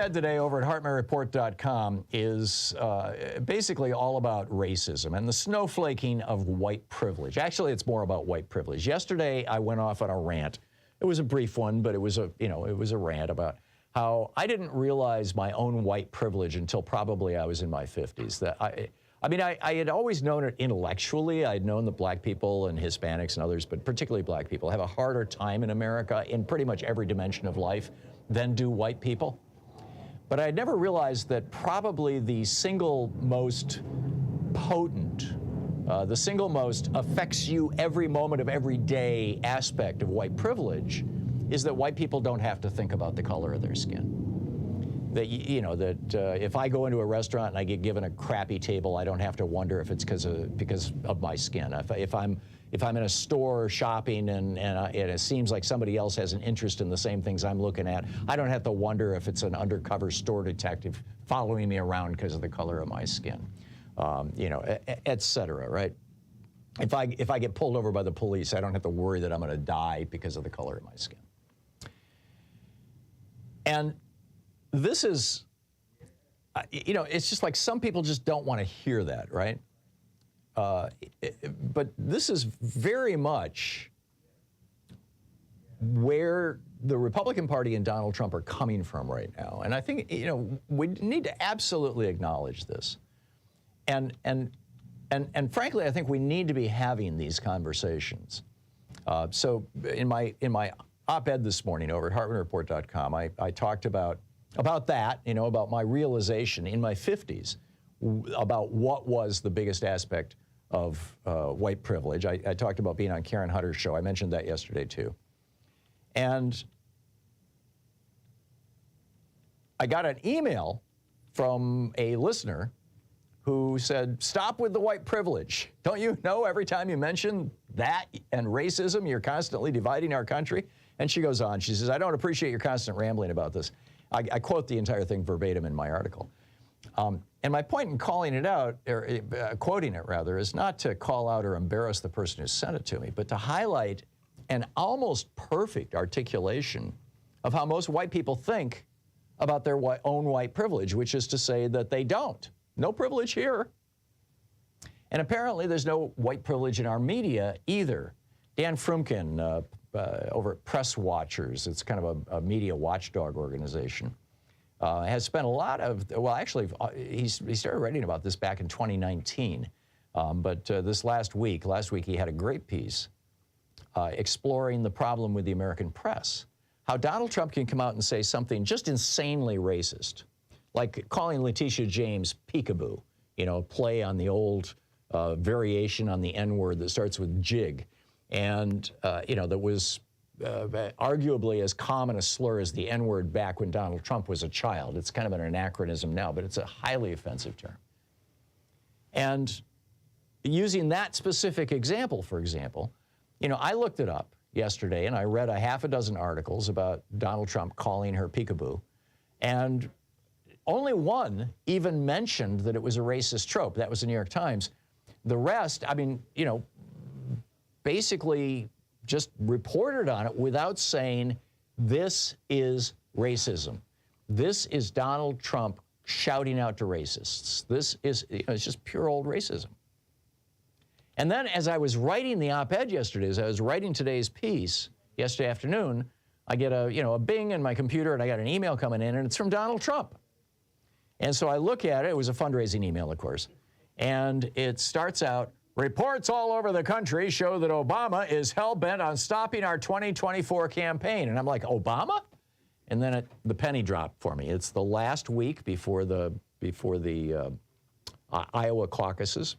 op-ed today over at HartmannReport.com is basically all about racism and the snowflaking of white privilege. Actually, it's more about white privilege. Yesterday, I went off on a rant. It was a brief one, but it was a rant about how I didn't realize my own white privilege until probably I was in my 50s. That I had always known it intellectually. I'd known that black people and Hispanics and others, but particularly black people, have a harder time in America in pretty much every dimension of life than do white people. But I never realized that probably the single most potent, the single most affects you every moment of every day aspect of white privilege is that white people don't have to think about the color of their skin. That, if I go into a restaurant and I get given a crappy table, I don't have to wonder if it's because of my skin. If I'm in a store shopping and it seems like somebody else has an interest in the same things I'm looking at, I don't have to wonder if it's an undercover store detective following me around because of the color of my skin, et cetera, right? If I get pulled over by the police, I don't have to worry that I'm going to die because of the color of my skin. And this is, it's just like some people just don't want to hear that, right? But this is very much where the Republican Party and Donald Trump are coming from right now. And I think, we need to absolutely acknowledge this. And frankly, I think we need to be having these conversations. So in my op-ed this morning over at HartmannReport.com, I talked about that, about my realization in my 50s about what was the biggest aspect of white privilege. I talked about being on Karen Hunter's show. I mentioned that yesterday too. And I got an email from a listener who said, stop with the white privilege. Don't you know every time you mention that and racism, you're constantly dividing our country? And she goes on, she says, I don't appreciate your constant rambling about this. I quote the entire thing verbatim in my article. And my point in calling it out, or quoting it rather, is not to call out or embarrass the person who sent it to me, but to highlight an almost perfect articulation of how most white people think about their own white privilege, which is to say that they don't. No privilege here. And apparently there's no white privilege in our media either. Dan Frumkin, over at Press Watchers, it's kind of a media watchdog organization, has spent a lot of, well, actually, he started writing about this back in 2019. But this last week he had a great piece exploring the problem with the American press. How Donald Trump can come out and say something just insanely racist, like calling Letitia James peekaboo, play on the old variation on the N-word that starts with jig. And, that was arguably as common a slur as the N-word back when Donald Trump was a child. It's kind of an anachronism now, but it's a highly offensive term. And using that specific example, for example, I looked it up yesterday and I read a half a dozen articles about Donald Trump calling her peekaboo. And only one even mentioned that it was a racist trope. That was the New York Times. The rest, basically just reported on it without saying, this is racism. This is Donald Trump shouting out to racists. This is, it's just pure old racism. And then as I was writing the op-ed yesterday, as I was writing today's piece yesterday afternoon, I get a bing in my computer and I got an email coming in and it's from Donald Trump. And so I look at it, it was a fundraising email, of course, and it starts out, reports all over the country show that Obama is hell-bent on stopping our 2024 campaign. And I'm like, Obama? And then the penny dropped for me. It's the last week before the Iowa caucuses,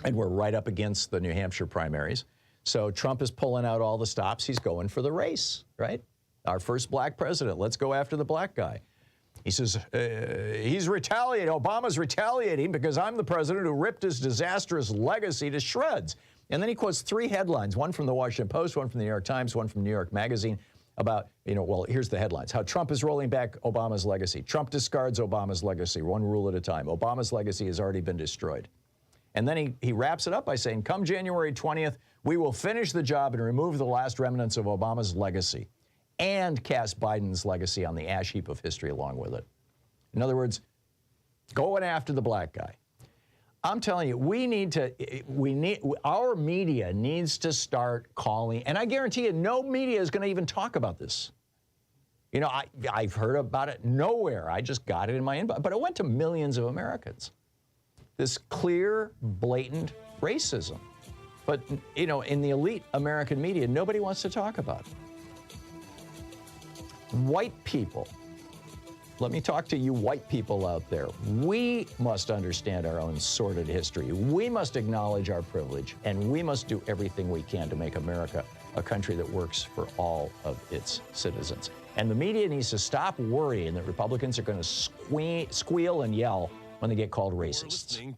and we're right up against the New Hampshire primaries. So Trump is pulling out all the stops. He's going for the race, right? Our first black president. Let's go after the black guy. He says, he's retaliating. Obama's retaliating because I'm the president who ripped his disastrous legacy to shreds. And then he quotes three headlines, one from the Washington Post, one from the New York Times, one from New York Magazine, about, here's the headlines. How Trump is rolling back Obama's legacy. Trump discards Obama's legacy, one rule at a time. Obama's legacy has already been destroyed. And then he wraps it up by saying, come January 20th, we will finish the job and remove the last remnants of Obama's legacy and cast Biden's legacy on the ash heap of history along with it. In other words, going after the black guy. I'm telling you, our media needs to start calling, and I guarantee you, no media is going to even talk about this. You know, I've heard about it nowhere. I just got it in my inbox, but it went to millions of Americans. This clear, blatant racism. But, you know, in the elite American media, nobody wants to talk about it. White people, let me talk to you white people out there. We must understand our own sordid history. We must acknowledge our privilege, and we must do everything we can to make America a country that works for all of its citizens. And the media needs to stop worrying that Republicans are going to squeal and yell when they get called racists.